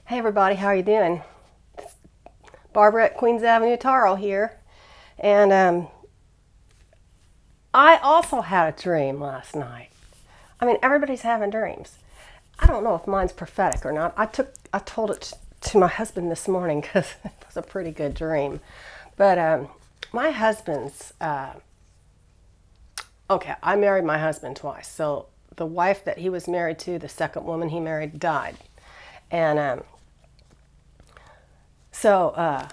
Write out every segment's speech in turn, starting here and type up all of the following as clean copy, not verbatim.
Hey everybody, how are you doing? Barbara at Queens Avenue Taro here. And I also had a dream last night. I mean, everybody's having dreams. I don't know if mine's prophetic or not. I told it to my husband this morning because it was a pretty good dream. But my husband's okay. I married my husband twice. So the wife that he was married to, the second woman he married, died, and so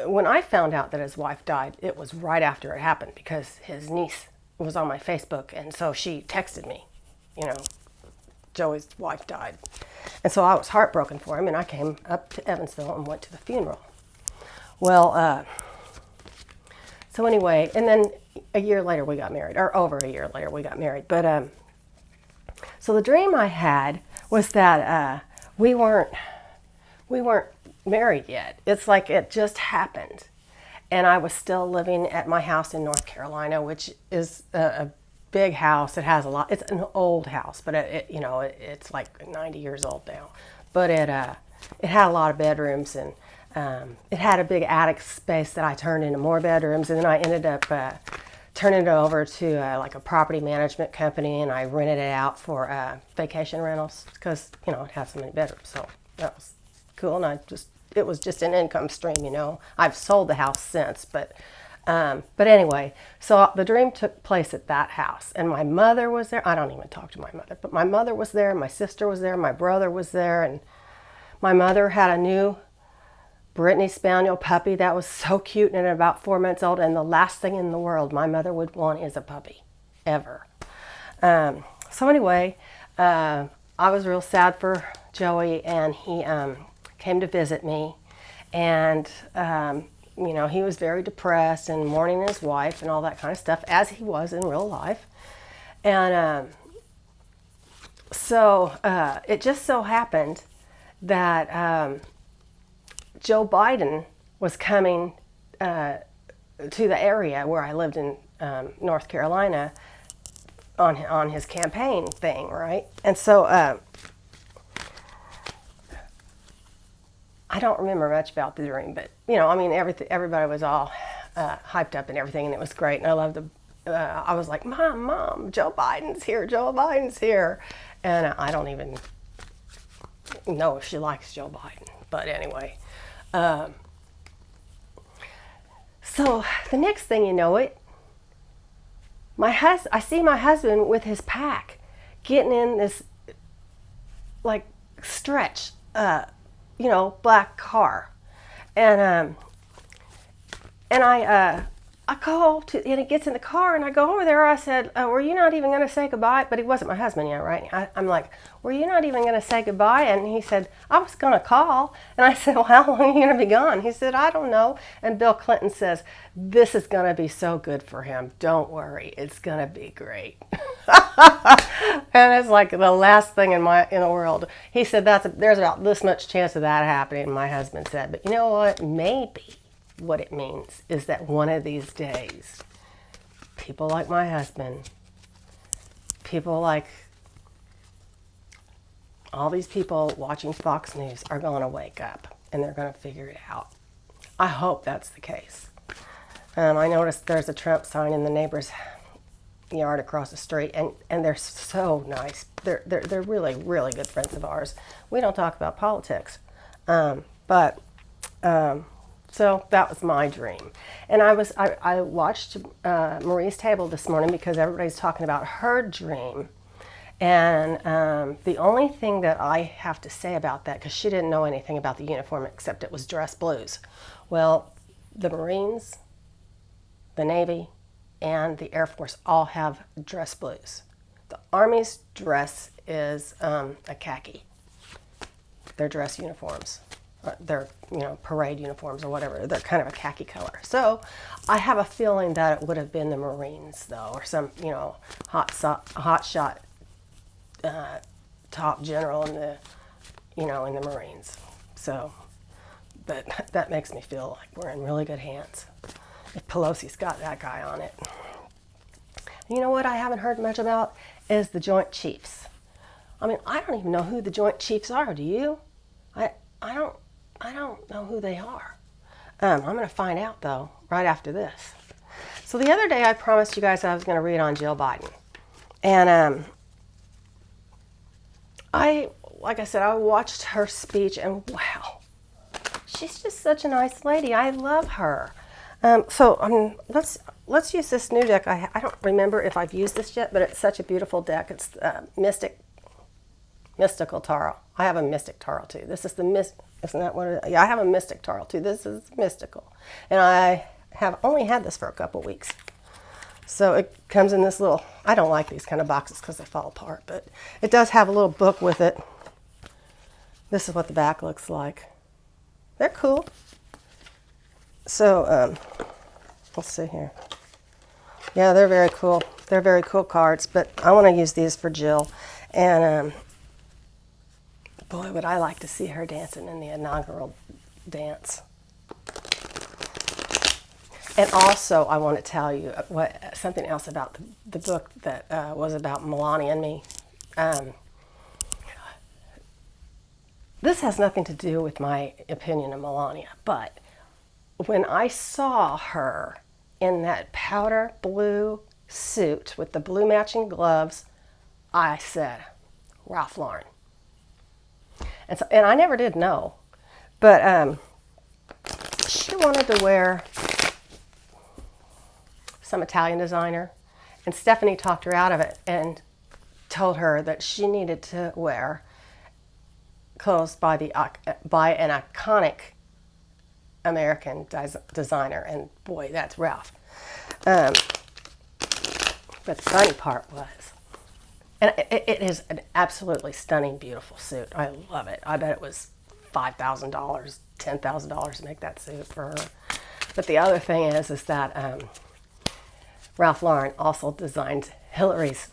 when I found out that his wife died, it was right after it happened because his niece was on my Facebook, and so she texted me, you know, Joey's wife died. And so I was heartbroken for him, and I came up to Evansville and went to the funeral. Well, so anyway, and then a year later we got married, or over a year later we got married. But so the dream I had was that we weren't married yet. It's like it just happened. And I was still living at my house in North Carolina, which is a big house. It has a lot. It's an old house, but it's like 90 years old now. But it had a lot of bedrooms, and it had a big attic space that I turned into more bedrooms, and then I ended up turning it over to like a property management company, and I rented it out for vacation rentals because it had so many bedrooms. So that was cool, and it was just an income stream. I've sold the house since, but anyway, so the dream took place at that house, and my mother was there. I don't even talk to my mother, but my mother was there, my sister was there, my brother was there, and my mother had a new Brittany Spaniel puppy that was so cute and about 4 months old, and the last thing in the world my mother would want is a puppy, ever. So anyway, I was real sad for Joey, and he came to visit me, and he was very depressed and mourning his wife and all that kind of stuff, as he was in real life. And so it just so happened that Joe Biden was coming to the area where I lived in North Carolina on his campaign thing, right? And so I don't remember much about the dream, but everybody was all hyped up and everything, and it was great. And I loved I was like, Mom, Joe Biden's here, Joe Biden's here, and I don't even know if she likes Joe Biden, but anyway. So the next thing you know I see my husband with his pack getting in this like stretch, black car, and I call and he gets in the car, and I go over there. I said, were you not even going to say goodbye? But he wasn't my husband yet, right? I'm like, were you not even going to say goodbye? And he said, I was going to call. And I said, well, how long are you going to be gone? He said, I don't know. And Bill Clinton says, this is going to be so good for him. Don't worry. It's going to be great. And it's like the last thing in the world. He said, there's about this much chance of that happening. My husband said, but you know what? Maybe what it means is that one of these days, people like my husband, people like all these people watching Fox News are going to wake up, and they're going to figure it out. I hope that's the case. I noticed there's a Trump sign in the neighbor's yard across the street, and they're so nice. They're really, really good friends of ours. We don't talk about politics, but so that was my dream. And I watched Marie's Table this morning because everybody's talking about her dream. And the only thing that I have to say about that, because she didn't know anything about the uniform except it was dress blues. Well, the Marines, the Navy, and the Air Force all have dress blues. The Army's dress is a khaki. Their dress uniforms. Their parade uniforms or whatever, they're kind of a khaki color. So I have a feeling that it would have been the Marines, though, or some hot shot top general in the in the Marines. So, but that makes me feel like we're in really good hands if Pelosi's got that guy on it. You know what I haven't heard much about is the Joint Chiefs. I mean, I don't even know who the Joint Chiefs are. Do you? I I don't I don't know who they are. I'm going to find out though right after this. So the other day I promised you guys I was going to read on Jill Biden, and I like I said I watched her speech, and wow, she's just such a nice lady. I love her. Let's use this new deck. I don't remember if I've used this yet, but it's such a beautiful deck. It's Mystical Tarot. I have a Mystic Tarot too. This is the isn't that what it is? Yeah, I have a Mystic Tarot too. This is Mystical. And I have only had this for a couple weeks. So it comes in this little, I don't like these kind of boxes because they fall apart, but it does have a little book with it. This is what the back looks like. They're cool. So, let's see here. Yeah, they're very cool. They're very cool cards, but I want to use these for Jill. And boy, would I like to see her dancing in the inaugural dance. And also, I want to tell you something else about the book that was about Melania and me. This has nothing to do with my opinion of Melania, but when I saw her in that powder blue suit with the blue matching gloves, I said, Ralph Lauren. And I never did know, but she wanted to wear some Italian designer, and Stephanie talked her out of it and told her that she needed to wear clothes by an iconic American designer, and boy, that's Ralph. But the funny part was, and it is an absolutely stunning, beautiful suit. I love it. I bet it was $5,000, $10,000 to make that suit for her. But the other thing is that Ralph Lauren also designed Hillary's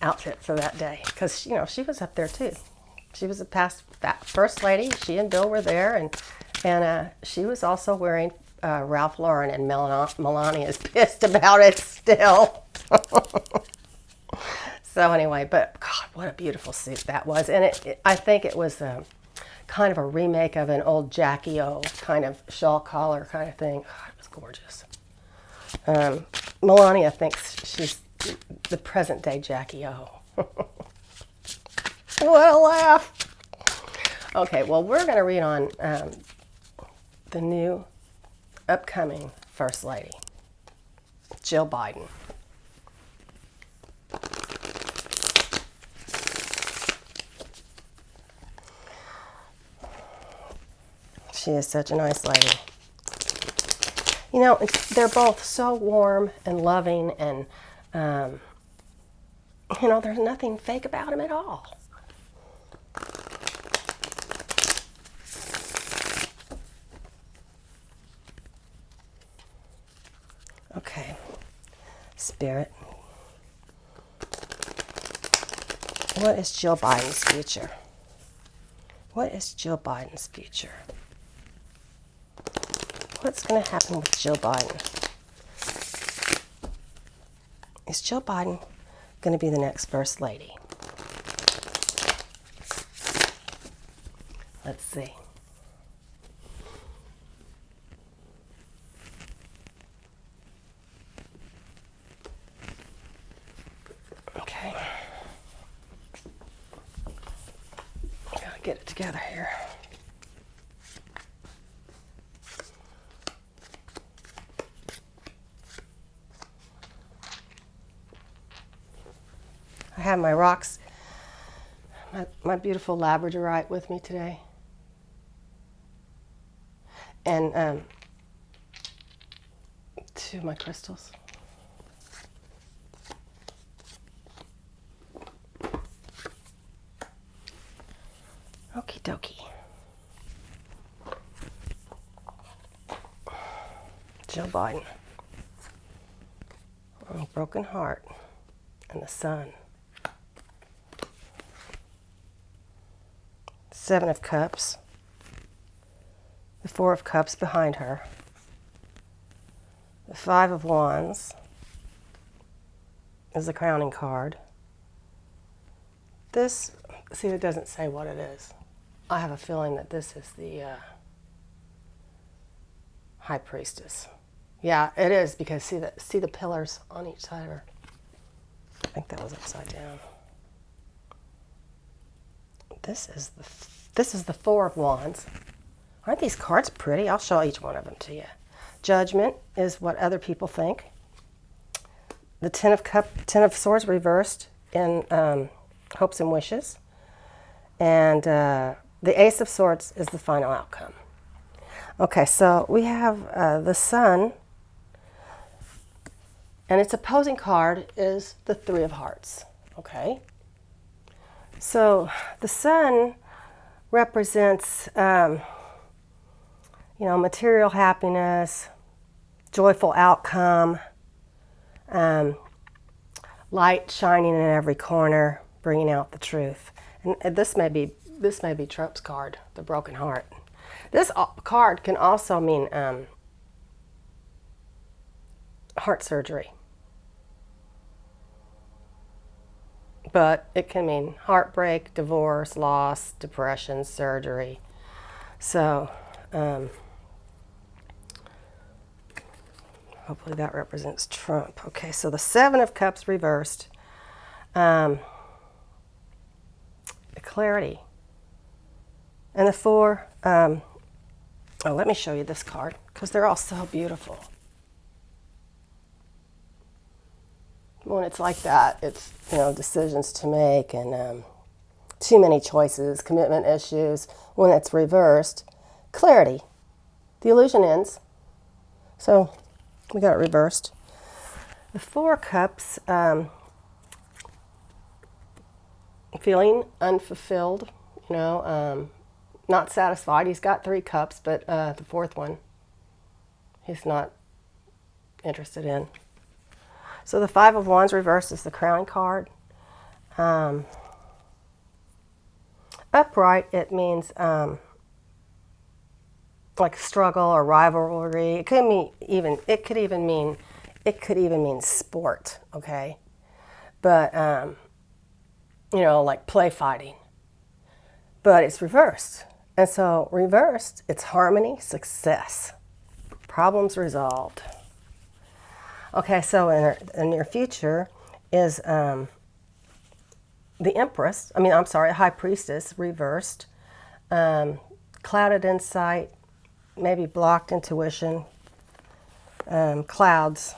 outfit for that day, because she was up there too. She was a past first lady. She and Bill were there, and she was also wearing Ralph Lauren, and Melania is pissed about it still. So anyway, but God, what a beautiful suit that was. And I think it was kind of a remake of an old Jackie O kind of shawl collar kind of thing. God, it was gorgeous. Melania thinks she's the present day Jackie O. What a laugh. Okay, well, we're going to read on the new upcoming First Lady, Jill Biden. She is such a nice lady. They're both so warm and loving, and, there's nothing fake about them at all. Okay, Spirit. What is Jill Biden's future? What is Jill Biden's future? What's going to happen with Jill Biden? Is Jill Biden going to be the next First Lady? Let's see. Okay. Gotta get it together here. I have my rocks, my beautiful labradorite with me today. And two of my crystals. Okie dokie. Jill Biden. A broken heart and the sun. Seven of Cups. The Four of Cups behind her. The Five of Wands is the crowning card. This, see, it doesn't say what it is. I have a feeling that this is the high priestess. Yeah, it is, because see the pillars on each side of her. I think that was upside down. This is the Four of Wands. Aren't these cards pretty? I'll show each one of them to you. Judgment is what other people think. The Ten of Swords reversed in Hopes and Wishes. And the Ace of Swords is the final outcome. Okay, so we have the Sun, and its opposing card is the Three of Hearts. Okay, so the Sun represents, material happiness, joyful outcome, light shining in every corner, bringing out the truth. And this may be Trump's card, the broken heart. This card can also mean heart surgery. But it can mean heartbreak, divorce, loss, depression, surgery. So hopefully that represents Trump. Okay, so the Seven of Cups reversed. Clarity. And the Four, let me show you this card, because they're all so beautiful. When it's like that, it's, decisions to make and too many choices, commitment issues. When it's reversed, clarity. The illusion ends. So we got it reversed. The Four of Cups, feeling unfulfilled, not satisfied. He's got 3 cups, but the 4th one he's not interested in. So the Five of Wands reversed is the crowning card. Upright, it means like struggle or rivalry. It could even mean sport. Okay, but like play fighting. But it's reversed. And so reversed, it's harmony, success, problems resolved. Okay, so in your future is the High Priestess reversed, clouded insight, maybe blocked intuition, clouds.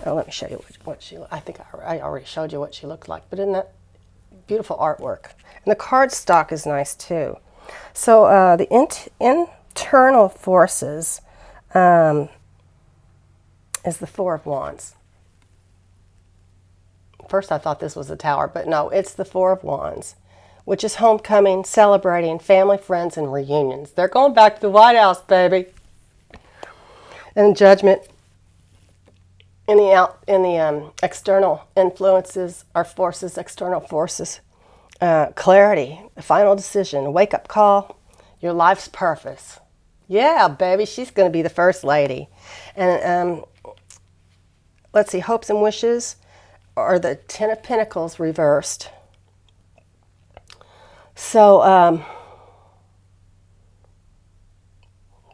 Oh, let me show you what she. I think I already showed you what she looked like, but isn't that beautiful artwork? And the card stock is nice too. So the internal forces is the Four of Wands. First I thought this was a Tower, but no, it's the Four of Wands, which is homecoming, celebrating, family, friends, and reunions. They're going back to the White House, baby. And Judgment. In the external influences or forces, external forces, clarity, a final decision, a wake-up call, your life's purpose. Yeah, baby, she's going to be the first lady. And let's see, Hopes and Wishes are the Ten of Pentacles reversed. So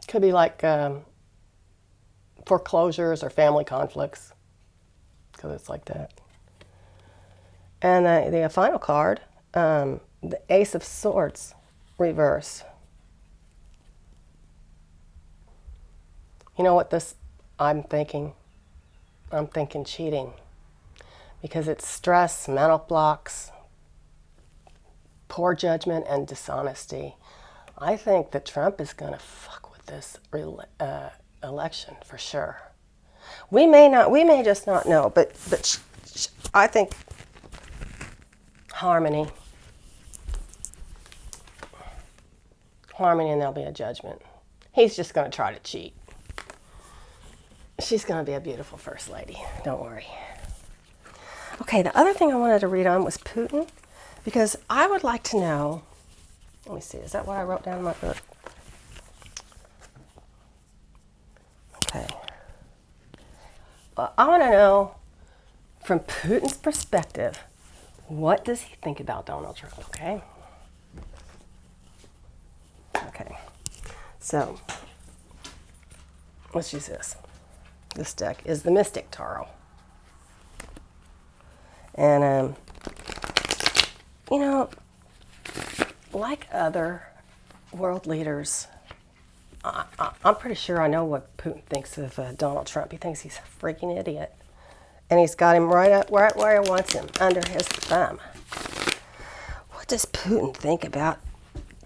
could be like foreclosures or family conflicts, because it's like that. And the final card, the Ace of Swords reverse. You know what I'm thinking? I'm thinking cheating, because it's stress, mental blocks, poor judgment, and dishonesty. I think that Trump is going to fuck with this election for sure. We may just not know, but I think harmony, and there'll be a judgment. He's just going to try to cheat. She's going to be a beautiful first lady. Don't worry. Okay, the other thing I wanted to read on was Putin, because I would like to know, let me see, is that what I wrote down in my book? Okay. Well, I want to know, from Putin's perspective, what does he think about Donald Trump, okay? So let's use this. This deck is the Mystic Tarot. And, you know, like other world leaders, I'm pretty sure I know what Putin thinks of Donald Trump. He thinks he's a freaking idiot. And he's got him right up where he wants him, under his thumb. What does Putin think about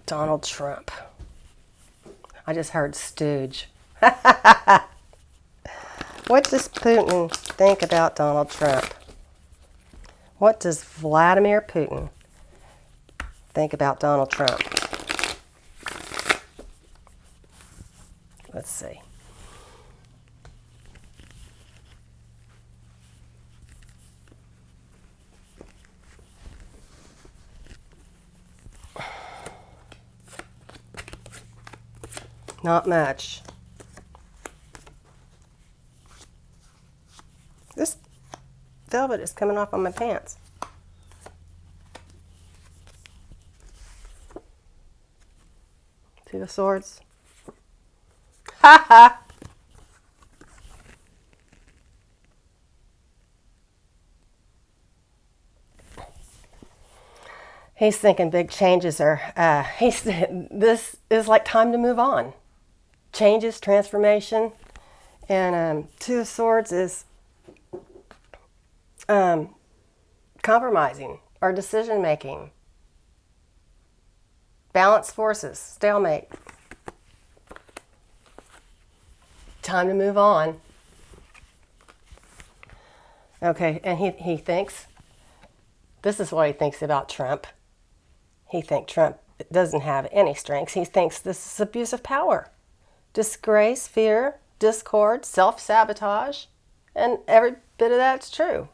Donald Trump? I just heard stooge. What does Putin think about Donald Trump? What does Vladimir Putin think about Donald Trump? Let's see. Not much. This velvet is coming off on my pants. Two of Swords. Ha ha! He's thinking big changes are, this is like time to move on. Changes, transformation. And Two of Swords is compromising or decision making. Balanced forces, stalemate. Time to move on. Okay, and he thinks, this is what he thinks about Trump. He thinks Trump doesn't have any strengths. He thinks this is abuse of power. Disgrace, fear, discord, self-sabotage, and every bit of that's true.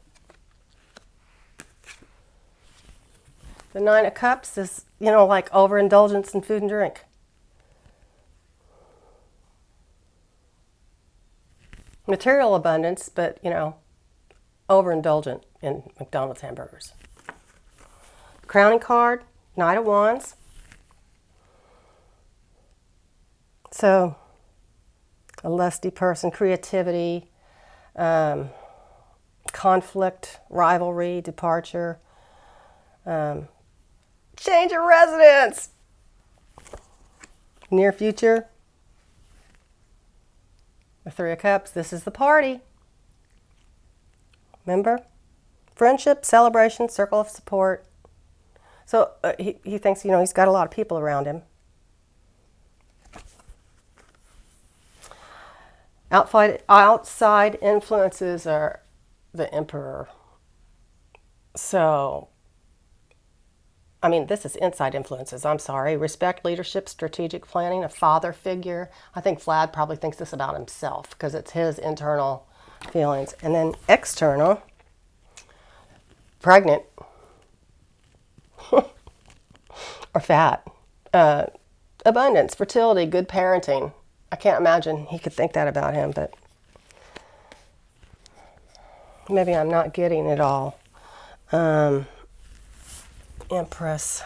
The Nine of Cups is, you know, like overindulgence in food and drink. Material abundance, but, you know, overindulgent in McDonald's hamburgers. Crowning card, Knight of Wands. So, a lusty person, creativity, conflict, rivalry, departure, change of residence, near future. The Three of Cups, this is the party. Remember? Friendship, celebration, circle of support. So he thinks, you know, he's got a lot of people around him. Outside influences are the Emperor. So, I mean, this is inside influences. I'm sorry. Respect, leadership, strategic planning, a father figure. I think Vlad probably thinks this about himself because it's his internal feelings. And then external, pregnant or fat, abundance, fertility, good parenting. I can't imagine he could think that about him, but maybe I'm not getting it all. Empress.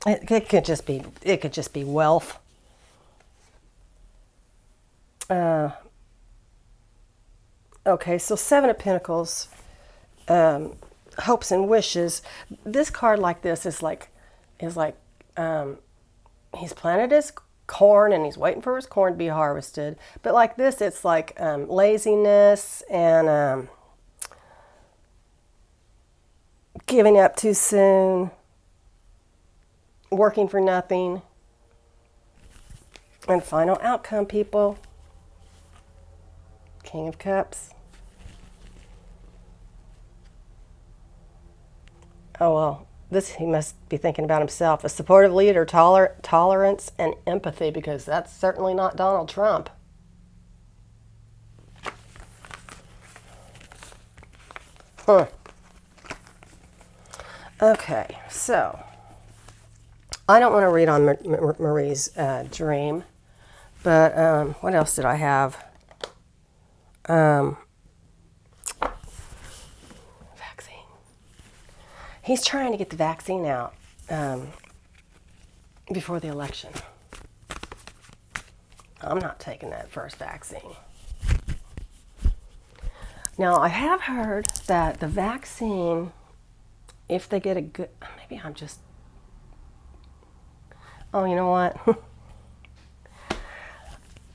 It could just be wealth. Okay, so Seven of Pentacles, hopes and wishes. This card like this is like he's planted his corn and he's waiting for his corn to be harvested. But like this, it's like laziness and giving up too soon, working for nothing. And final outcome, people. King of Cups. Oh, well, this he must be thinking about himself. A supportive leader, tolerance, and empathy, because that's certainly not Donald Trump. Okay, so I don't want to read on Marie's dream, but what else did I have? Vaccine. He's trying to get the vaccine out. before the election. I'm not taking that first vaccine. Now, I have heard that the vaccine, if they get a good, maybe I'm just, oh, you know what?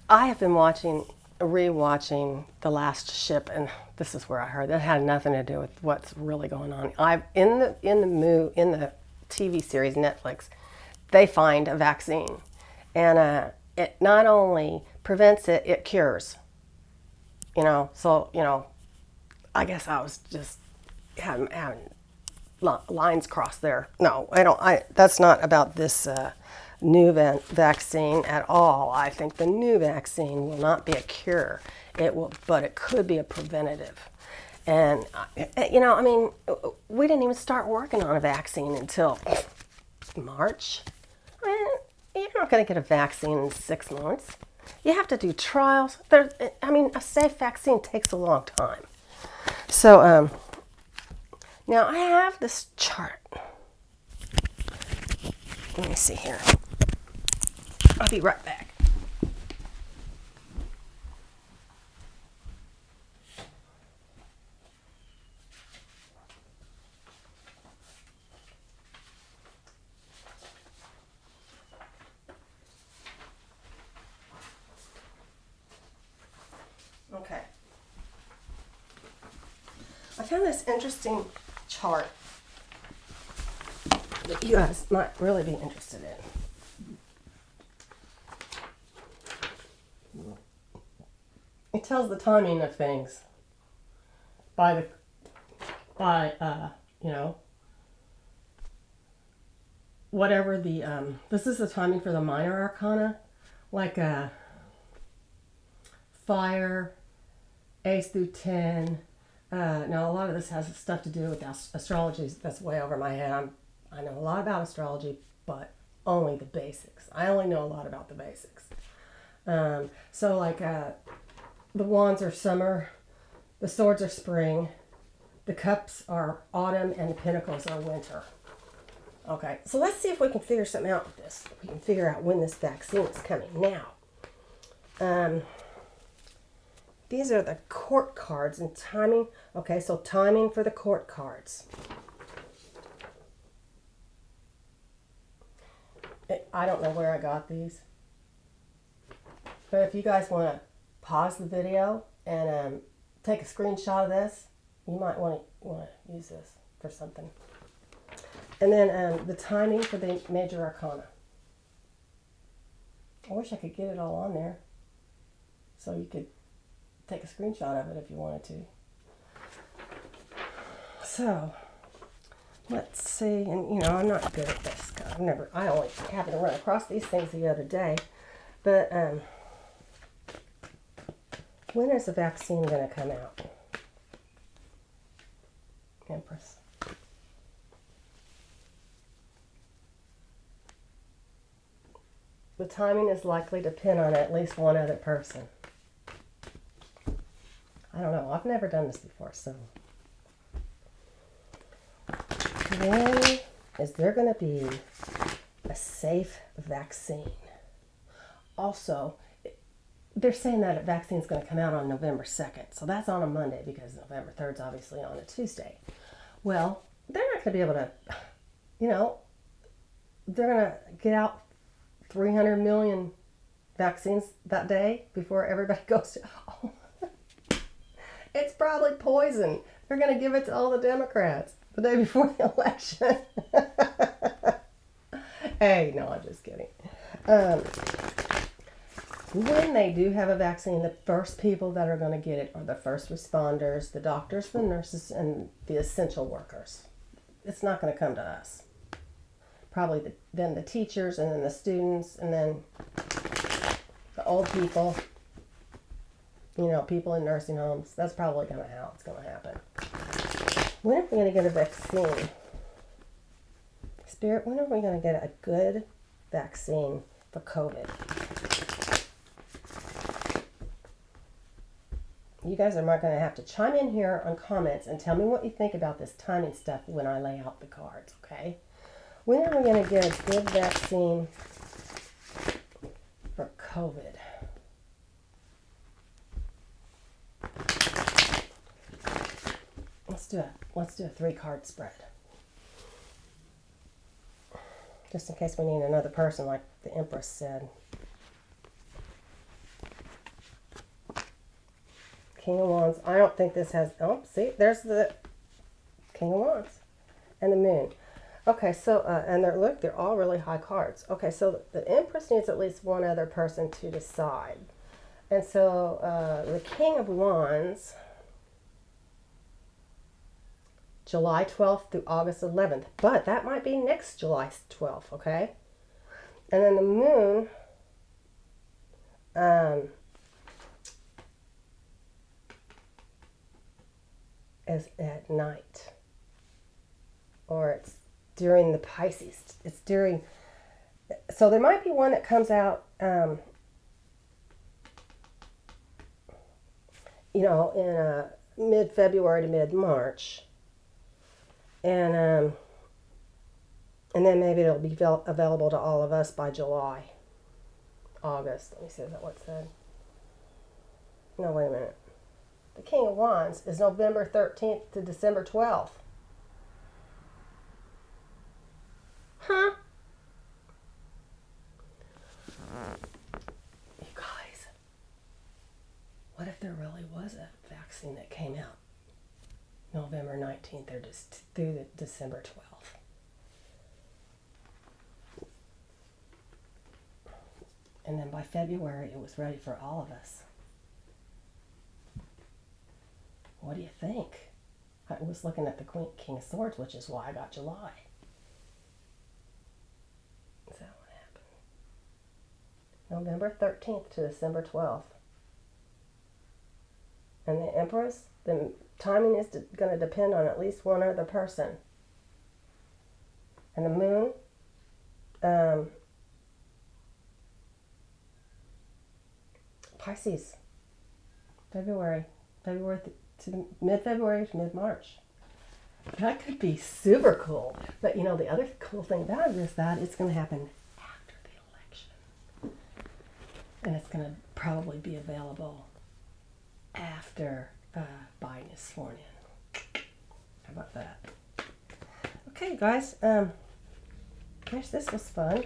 I have been rewatching The Last Ship, and this is where I heard that had nothing to do with what's really going on. In the TV series Netflix, they find a vaccine, and it not only prevents it, it cures. So I guess I was just having lines crossed there. No, I don't. That's not about this new vaccine at all. I think the new vaccine will not be a cure. But it could be a preventative. And we didn't even start working on a vaccine until March. You're not going to get a vaccine in 6 months. You have to do trials. A safe vaccine takes a long time. So now I have this chart. Let me see here. I'll be right back. Okay. I found this interesting chart that you guys might really be interested in. It tells the timing of things by whatever this is the timing for the minor arcana, like fire, ace through 10. Now a lot of this has stuff to do with astrology. That's way over my head. I know a lot about astrology, but only the basics. I only know a lot about the basics. The wands are summer, the swords are spring, the cups are autumn, and the pentacles are winter. Okay, so let's see if we can figure something out with this. We can figure out when this vaccine is coming. Now, these are the court cards and timing. Okay, so timing for the court cards. I don't know where I got these, but if you guys want to pause the video and take a screenshot of this, you might want to use this for something. And then the timing for the major arcana. I wish I could get it all on there so you could take a screenshot of it if you wanted to. So let's see, and I'm not good at this. I only happened to run across these things the other day, but when is the vaccine going to come out? Empress. The timing is likely to depend on at least one other person. I don't know. I've never done this before, so. When is there going to be a safe vaccine? Also, they're saying that a vaccine is going to come out on November 2nd. So that's on a Monday because November 3rd is obviously on a Tuesday. Well, they're not going to be able to, they're going to get out 300 million vaccines that day before everybody goes to, it's probably poison. They're going to give it to all the Democrats the day before the election. Hey, no, I'm just kidding. When they do have a vaccine, the first people that are going to get it are the first responders, the doctors, the nurses, and the essential workers. It's not going to come to us. Probably then the teachers, and then the students, and then the old people, people in nursing homes. That's probably how it's going to happen. When are we going to get a vaccine? Spirit, when are we going to get a good vaccine for COVID? You guys are going to have to chime in here on comments and tell me what you think about this timing stuff when I lay out the cards, okay? When are we going to get a good vaccine for COVID? Let's do a 3-card spread. Just in case we need another person, like the Empress said. King of Wands. I don't think this has... Oh, see? There's the King of Wands. And the Moon. Okay, so... and they're all really high cards. Okay, so the Empress needs at least one other person to decide. And so the King of Wands... July 12th through August 11th. But that might be next July 12th, okay? And then the Moon... is at night, or it's during the Pisces. It's during, so there might be one that comes out, in mid-February to mid-March, and then maybe it'll be available to all of us by July, August. Let me see, is that what it said? No, wait a minute. The King of Wands is November 13th to December 12th. Huh? You guys, what if there really was a vaccine that came out November 19th or just through the December 12th? And then by February, it was ready for all of us. What do you think? I was looking at the King of Swords, which is why I got July. Is that what happened? November 13th to December 12th. And the Empress, the timing is going to depend on at least one other person. And the Moon, Pisces, February to mid-February to mid-March. That could be super cool. But the other cool thing about it is that it's going to happen after the election. And it's going to probably be available after Biden is sworn in. How about that? Okay, guys. Gosh, this was fun.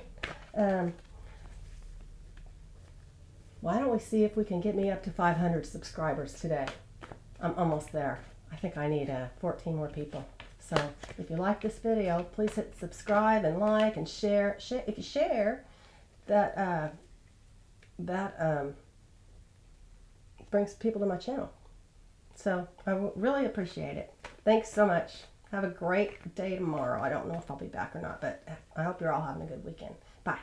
Why don't we see if we can get me up to 500 subscribers today? I'm almost there. I think I need 14 more people. So if you like this video, please hit subscribe and like and share. If you share, that brings people to my channel. So I really appreciate it. Thanks so much. Have a great day tomorrow. I don't know if I'll be back or not, but I hope you're all having a good weekend. Bye.